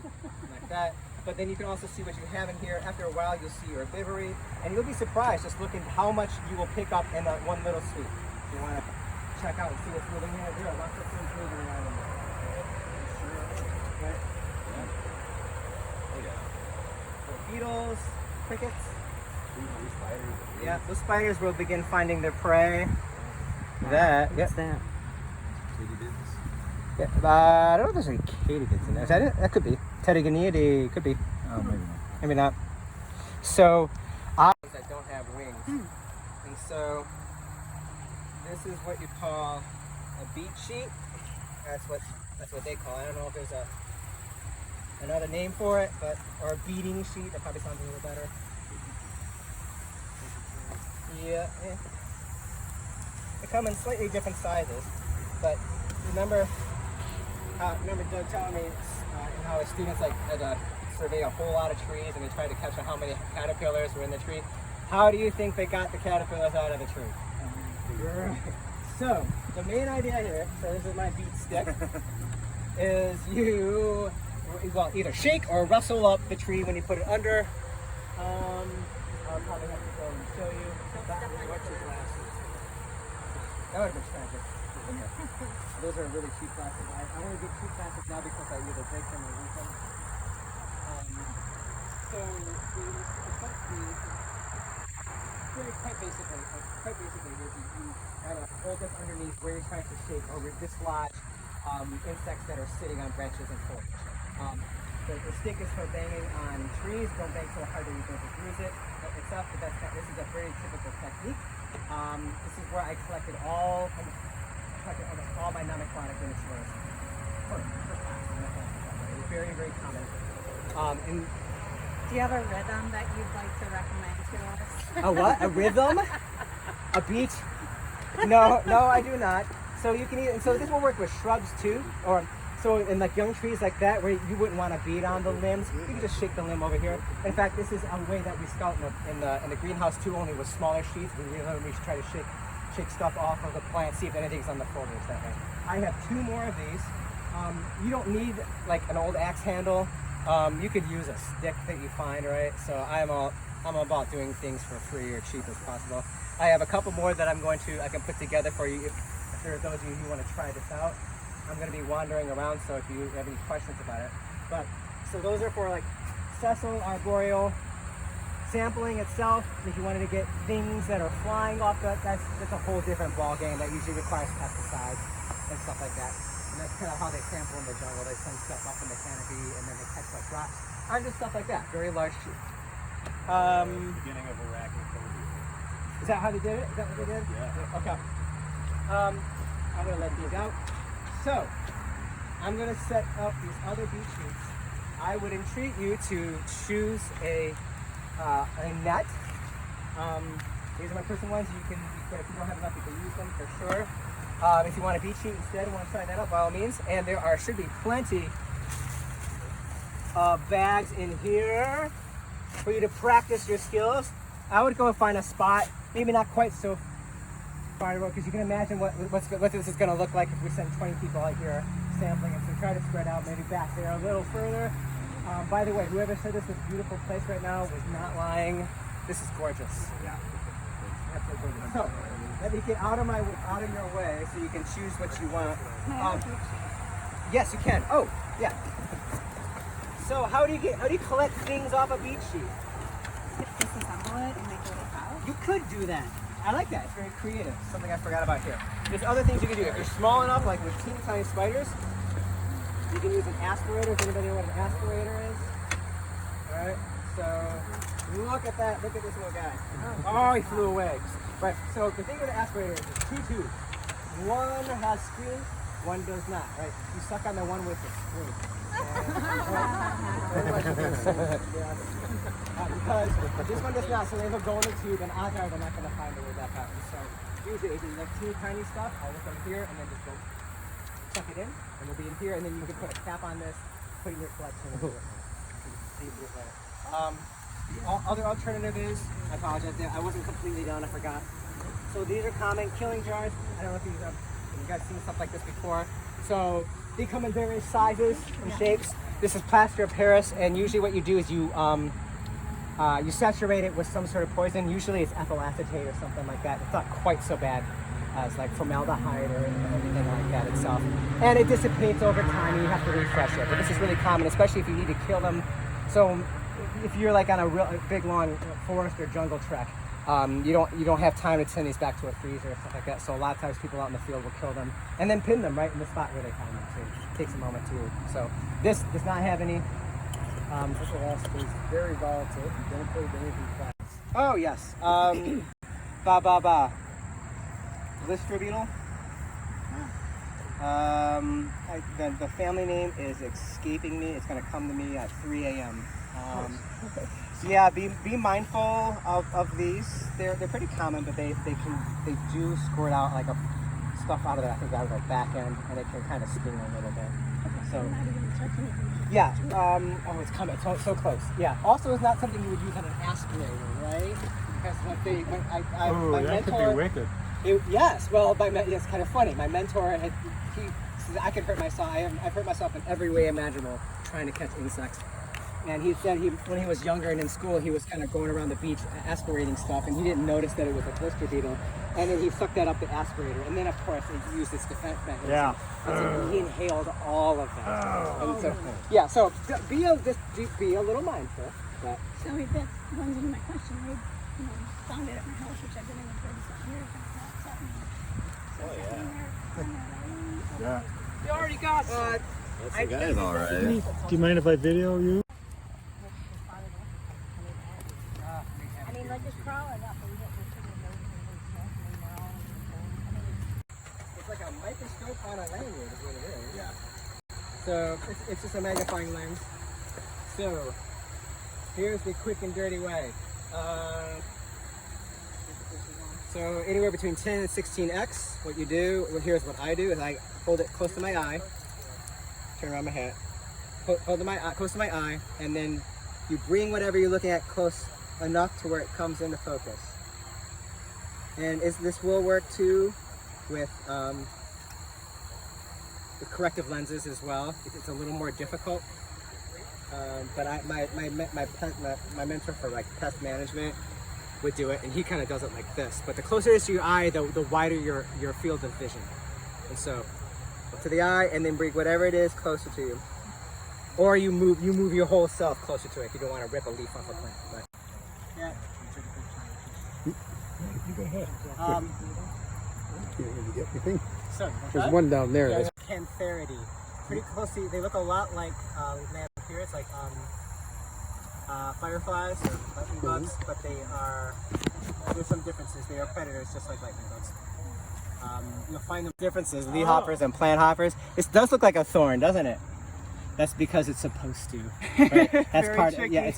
like that. But then you can also see what you have in here. After a while, you'll see your herbivory, and you'll be surprised just looking how much you will pick up in that one little suite. If you want to check out and see what's moving in there are lots of things moving around in there. Okay. Oh yeah. So beetles, crickets. Spiders. Yeah, those spiders will begin finding their prey. That. What's that? Katydids. Yeah, I don't know if there's any katydids in there. Is that it? That could be. Pterygoneid could be. Oh, maybe not. Maybe not. So, that don't have wings. And so, this is what you call a beat sheet. That's what they call it. I don't know if there's another name for it, but or a beating sheet. That probably sounds a little better. Yeah. They come in slightly different sizes, but remember Doug telling me how his students had to survey a whole lot of trees and they tried to catch how many caterpillars were in the tree. How do you think they got the caterpillars out of the tree? So the main idea here, so this is my beat stick, is you either shake or rustle up the tree when you put it under. I'll probably have to go and show you. What's your glasses? That would have been tragic. Those are really cheap glasses. I only get cheap glasses now because I either break them or lose them. So quite basically, you kind of hold this underneath where you're trying to shake or dislodge insects that are sitting on branches and foliage. The stick is for banging on trees. Don't bang so hard that you don't bruise it itself, but this is a very typical technique. This is where I collected almost all my non-aquatic miniatures for class. It's very, very common. Do you have a rhythm that you'd like to recommend to us? A what? A rhythm? A beat? No, I do not. So you can so this will work with shrubs too, or so in like young trees like that where you wouldn't want to beat on the limbs. You can just shake the limb over here. In fact, this is a way that we scout in the greenhouse too, only with smaller sheets. We try to shake stuff off of the plant, see if anything's on the foliage that way. I have 2 more of these. You don't need like an old axe handle. You could use a stick that you find, right? So I'm about doing things for free or cheap as possible. I have a couple more that I can put together for you if there are those of you who want to try this out. I'm going to be wandering around, so if you have any questions about it. But so those are for like sessile, arboreal, sampling itself. If you wanted to get things that are flying off, that's a whole different ball game that usually requires pesticides and stuff like that. And that's kind of how they sample in the jungle. They send stuff up in the canopy and then they catch like drops. Or just stuff like that. Very large sheep. Beginning of arachnophobia. Is that how they did it? Is that what they did? Yeah. Okay. I'm going to let these out. So, I'm going to set up these other beat sheets. I would entreat you to choose a net. These are my personal ones. If you don't have enough, you can use them for sure. If you want a beat sheet instead and want to try that out, by all means. And there should be plenty of bags in here for you to practice your skills. I would go and find a spot, maybe not quite so far away, because you can imagine what this is going to look like if we send 20 people out here sampling it. So try to spread out, maybe back there a little further. By the way, whoever said this was a beautiful place right now was not lying. This is gorgeous. Yeah. Absolutely gorgeous. So, let me get out of your way so you can choose what you want. Yes, you can. Oh, yeah. So how do you collect things off a beat sheet? Disassemble it and make a little pouch? You could do that. I like that. It's very creative. Something I forgot about here. There's other things you can do. If you're small enough, like with teeny tiny spiders, you can use an aspirator. Does anybody know what an aspirator is? All right. So look at that. Look at this little guy. Oh, he flew away. Right. So the thing with the aspirator is there's 2 tubes. One has screen, one does not. Right. You suck on the one with the screen. Because this one does not, so they will go in the tube, and odds are they're not going to find the way back out. So usually if you like teeny tiny stuff, I'll look them here and then just go chuck it in, and it'll be in here, and then you can put a cap on this, put it in your collection. Other alternative is, I apologize, I wasn't completely done, I forgot. So these are common killing jars. I don't know if you guys seen stuff like this before. So they come in various sizes and shapes. This is plaster of Paris, and usually what you do is you saturate it with some sort of poison. Usually it's ethyl acetate or something like that. It's not quite so bad as like formaldehyde or anything like that itself. And it dissipates over time, and you have to refresh it. But this is really common, especially if you need to kill them. So if you're like on a real big long forest or jungle trek, you don't have time to send these back to a freezer or stuff like that. So a lot of times people out in the field will kill them and then pin them right in the spot where they found them too. It takes a moment too. So this does not have any. This is very volatile. You don't put anything flat. Oh yes. Blister beetle. The family name is escaping me. It's going to come to me at 3 a.m. Yeah, be mindful of these. They're pretty common, but they do squirt out like stuff out of their, I think out of their back end, and it can kind of sting a little bit. So yeah. Oh, it's coming. It's so close. Yeah. Also, it's not something you would use on an aspirator, right? Because my that mentor, could be wicked. Yes. Well, it's kind of funny. My mentor he says I can hurt myself. I've hurt myself in every way imaginable trying to catch insects. And he said when he was younger and in school, he was kind of going around the beach aspirating stuff, and he didn't notice that it was a blister beetle. And then he sucked that up the aspirator, and then of course he used this defense mechanism. Yeah. And so he inhaled all of that. And so, yeah. So be a little mindful. But So that runs into my question. I found it at my house, which I've been in for 37 years. And it's not happening. Yeah. You already got That's the guy's all right. Do you mind if I video you? I mean, like just crawling up and you get your it's like a microscope on a lanyard is what it is. Yeah. So it's just a magnifying lens. So here's the quick and dirty way. So anywhere between 10 and 16x, what you do, here's what I do, is I hold it close to my eye, turn around my head, hold my eye, close to my eye, and then you bring whatever you're looking at close enough to where it comes into focus. And this will work too with corrective lenses as well. It's a little more difficult, but my mentor for like pest management would do it, and he kind of does it like this. But the closer it is to your eye, the wider your field of vision. And so to the eye, and then bring whatever it is closer to you, or you move your whole self closer to it if you don't want to rip a leaf off a plant. But yeah. You go ahead. You get anything? So There's one down there. Yeah, Cantharidae. Pretty closely, they look a lot like lampiris, like fireflies or lightning bugs, but there's some differences. They are predators just like lightning bugs. You'll find the differences, leaf hoppers and plant hoppers. This does look like a thorn, doesn't it? That's because it's supposed to. Right? That's part. tricky. Yeah,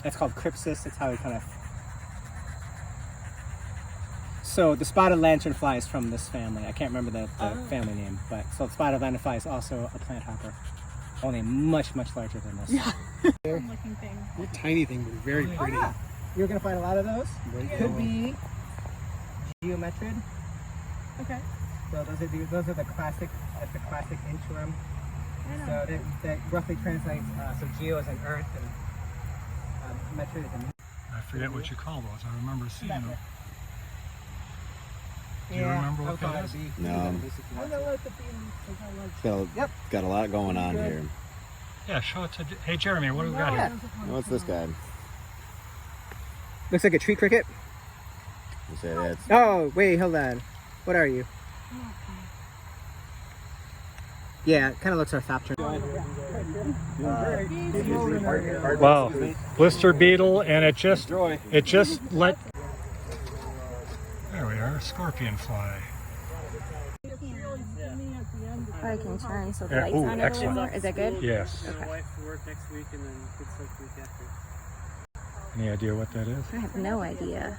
that's called crypsis. That's how it kind of. So the spotted lanternfly is from this family. I can't remember the family name, but so the spotted lanternfly is also a plant hopper, only much larger than this. Yeah. looking thing. They're tiny thing, but very pretty. Yeah. You're gonna find a lot of those. Could be geometrid. Okay. So those are the classic interim. So that roughly translates. So geo is an earth, and metrid is a. I forget what you call those. I remember seeing them. Do you Yeah, remember I what would call that it is? a bee. No. Yep. Got a lot going on here. Yeah, show it to. Hey, Jeremy, what do we got here? What's this guy? Looks like a tree cricket. You say that's Oh, wait, hold on. What are you? Yeah, it kind of looks orthopteran. Wow, blister beetle, and it just let. There we are, scorpion fly. I can turn so the Yeah, lights ooh, on a little excellent. more. Is that good? Yes. Okay. wife to work next week and then kids like the week after. Any idea what that is? I have no idea.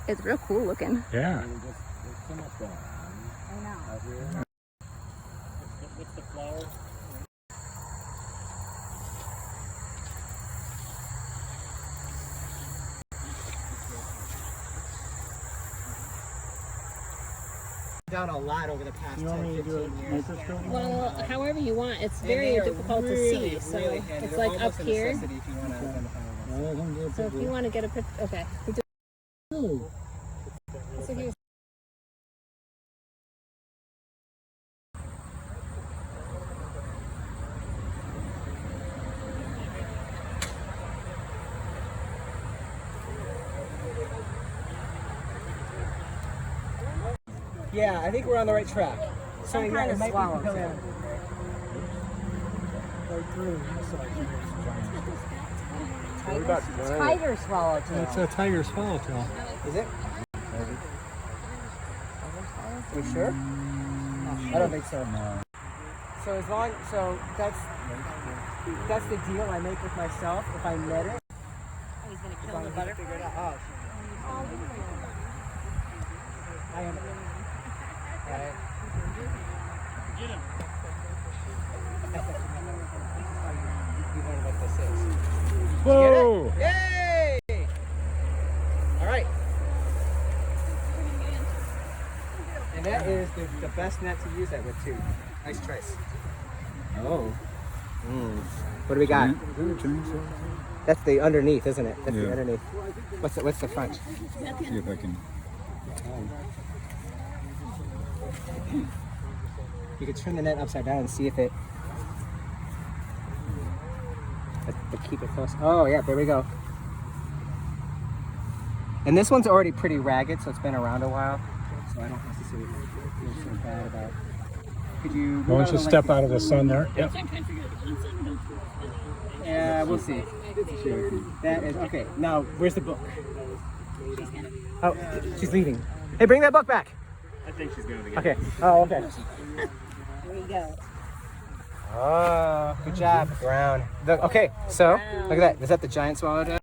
It's real cool looking. Yeah. there's so much going on I know. out here. What's the flower? down a lot over the past 10, 15 years. Well, however you want. It's And very they are difficult to really, see. So really handy. it's They're like up almost a here. necessity if you want to identify them. So if you want to get a picture, okay. So here's Yeah, I think we're on the right track. So Some kind of swallow, yeah. Right through. Tiger swallowtail. It's a tiger swallowtail. Is it? Are you sure? I don't think so. So that's the deal I make with myself. If I net it, He's gonna kill the butterfly. figure it out. Oh, I am. Right. Get him. You learn what this is. Whoa! Yay! All right. And that is the best net to use that with too. Nice choice. Oh. What do we got? That's the underneath, isn't it? That's the underneath. What's the front? See if I can. You could turn the net upside down and see if it. But keep it close. Oh yeah, there we go. And this one's already pretty ragged, so it's been around a while. So I don't necessarily feel so bad about. Could you? Why don't you step out of the sun there? Yep. Yeah, we'll see. That is okay. Now, where's the book? Oh, she's leaving. Hey, bring that book back. I think she's going to get Okay. Oh, okay. There you go. Oh, good job, Brown. Okay, so look at that. Is that the giant swallowtail?